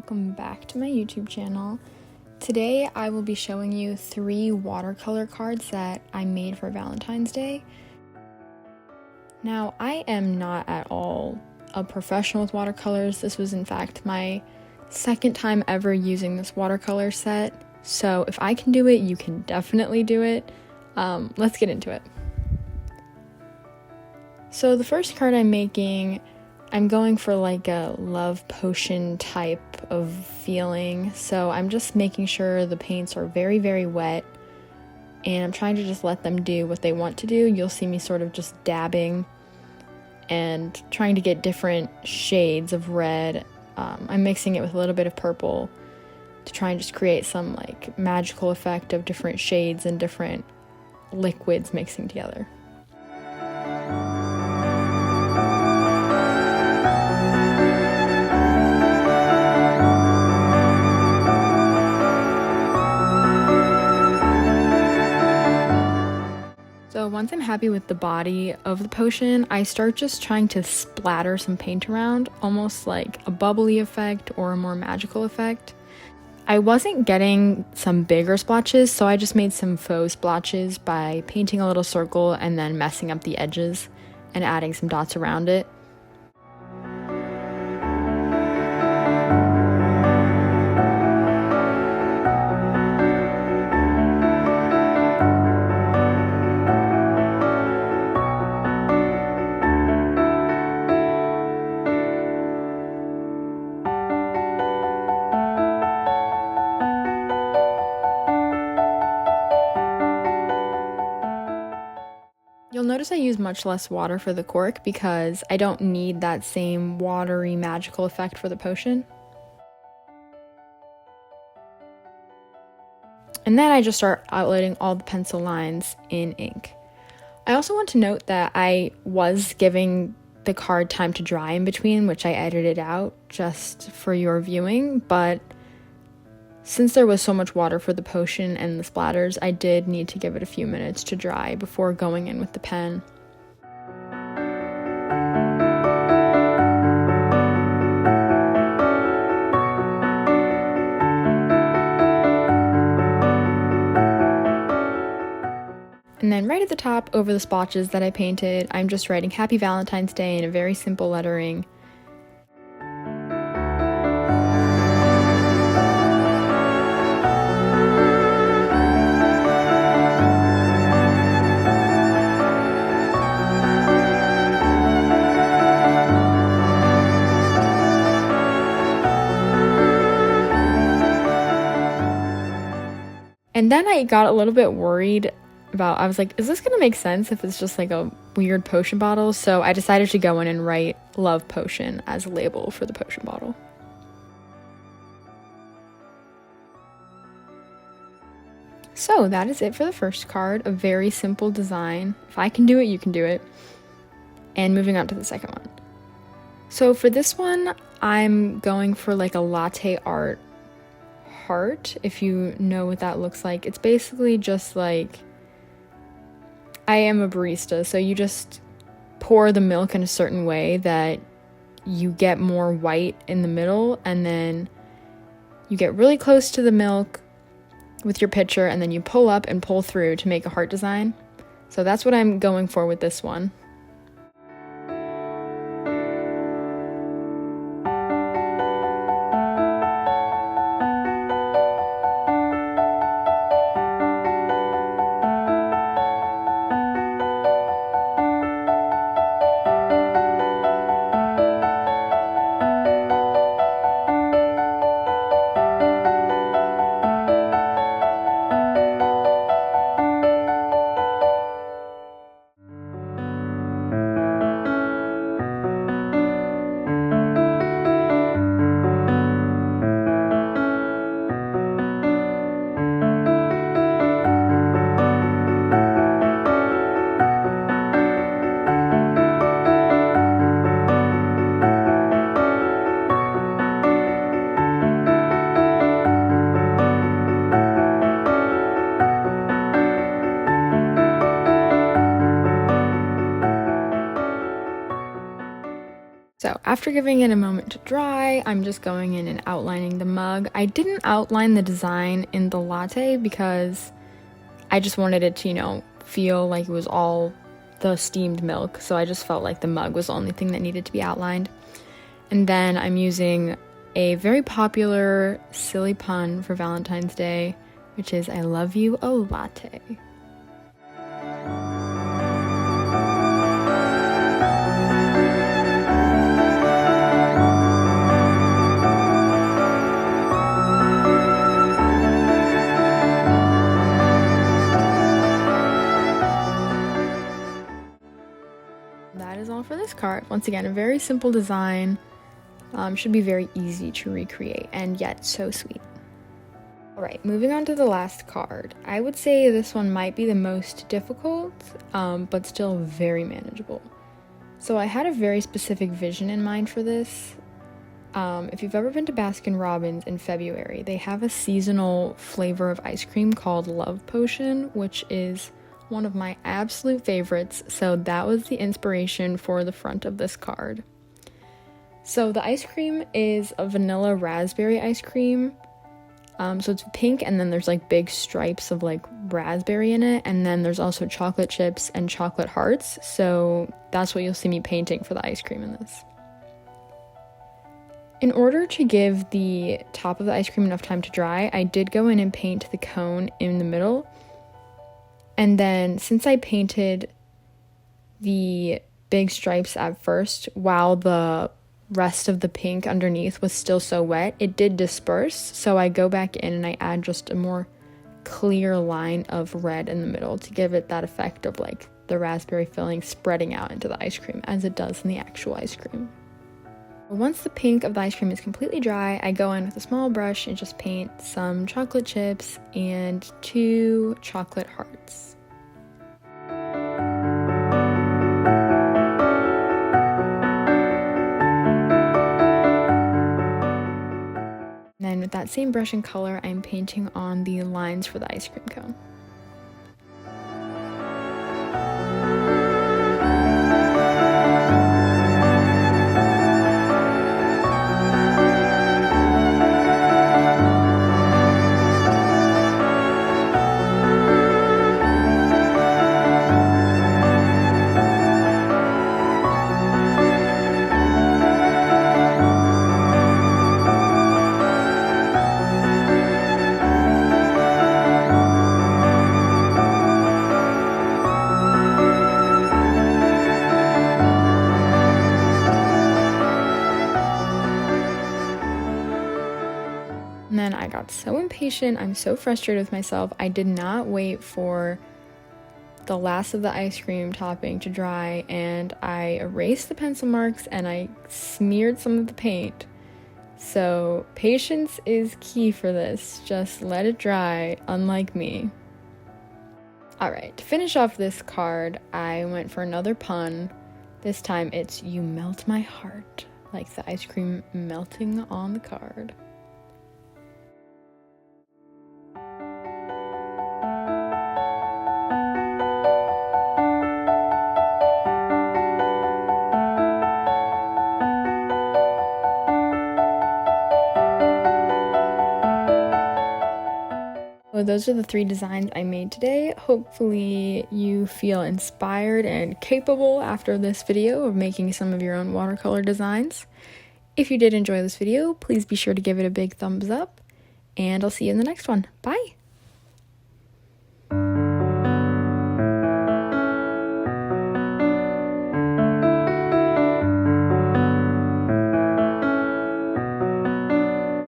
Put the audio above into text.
welcome back to my YouTube channel. Today I will be showing you 3 watercolor cards that I made for Valentine's Day. Now, I am not at all a professional with watercolors. This was in fact my second time ever using this watercolor set, so if I can do it, you can definitely do it. Let's get into it. So the first card I'm making, I'm going for like a love potion type of feeling, so I'm just making sure the paints are very, very wet, and I'm trying to just let them do what they want to do. You'll see me sort of just dabbing and trying to get different shades of red. I'm mixing it with a little bit of purple to try and just create some like magical effect of different shades and different liquids mixing together. So once I'm happy with the body of the potion, I start just trying to splatter some paint around, almost like a bubbly effect or a more magical effect. I wasn't getting some bigger splotches, so I just made some faux splotches by painting a little circle and then messing up the edges and adding some dots around it. You'll notice I use much less water for the cork because I don't need that same watery magical effect for the potion. And then I just start outlining all the pencil lines in ink. I also want to note that I was giving the card time to dry in between, which I edited out just for your viewing, but since there was so much water for the potion and the splatters, I did need to give it a few minutes to dry before going in with the pen. And then right at the top, over the splotches that I painted, I'm just writing Happy Valentine's Day in a very simple lettering. And then I got a little bit worried I was like, is this gonna make sense if it's just like a weird potion bottle? So I decided to go in and write Love Potion as a label for the potion bottle. So that is it for the first card, a very simple design. If I can do it, you can do it. And moving on to the second one. So for this one, I'm going for like a latte art heart, if you know what that looks like. It's basically just like, I am a barista, so you just pour the milk in a certain way that you get more white in the middle, and then you get really close to the milk with your pitcher, and then you pull up and pull through to make a heart design. So that's what I'm going for with this one. So after giving it a moment to dry, I'm just going in and outlining the mug. I didn't outline the design in the latte because I just wanted it to, feel like it was all the steamed milk. So I just felt like the mug was the only thing that needed to be outlined. And then I'm using a very popular silly pun for Valentine's Day, which is I love you a latte. That is all for this card. Once again, a very simple design. Should be very easy to recreate and yet so sweet. Alright, moving on to the last card. I would say this one might be the most difficult, but still very manageable. So I had a very specific vision in mind for this. If you've ever been to Baskin-Robbins in February, they have a seasonal flavor of ice cream called Love Potion, which is one of my absolute favorites, so that was the inspiration for the front of this card. So the ice cream is a vanilla raspberry ice cream. So it's pink and then there's like big stripes of like raspberry in it, and then there's also chocolate chips and chocolate hearts, so that's what you'll see me painting for the ice cream in this. In order to give the top of the ice cream enough time to dry, I did go in and paint the cone in the middle. And then since I painted the big stripes at first while the rest of the pink underneath was still so wet, it did disperse. So I go back in and I add just a more clear line of red in the middle to give it that effect of like the raspberry filling spreading out into the ice cream as it does in the actual ice cream. Once the pink of the ice cream is completely dry, I go in with a small brush and just paint some chocolate chips and 2 chocolate hearts. And then with that same brush and color, I'm painting on the lines for the ice cream cone. And then I got so impatient, I'm so frustrated with myself, I did not wait for the last of the ice cream topping to dry, and I erased the pencil marks and I smeared some of the paint. So patience is key for this, just let it dry, unlike me. Alright, to finish off this card, I went for another pun. This time it's you melt my heart, like the ice cream melting on the card. So those are the 3 designs I made today. Hopefully you feel inspired and capable after this video of making some of your own watercolor designs. If you did enjoy this video, please be sure to give it a big thumbs up, and I'll see you in the next one. Bye!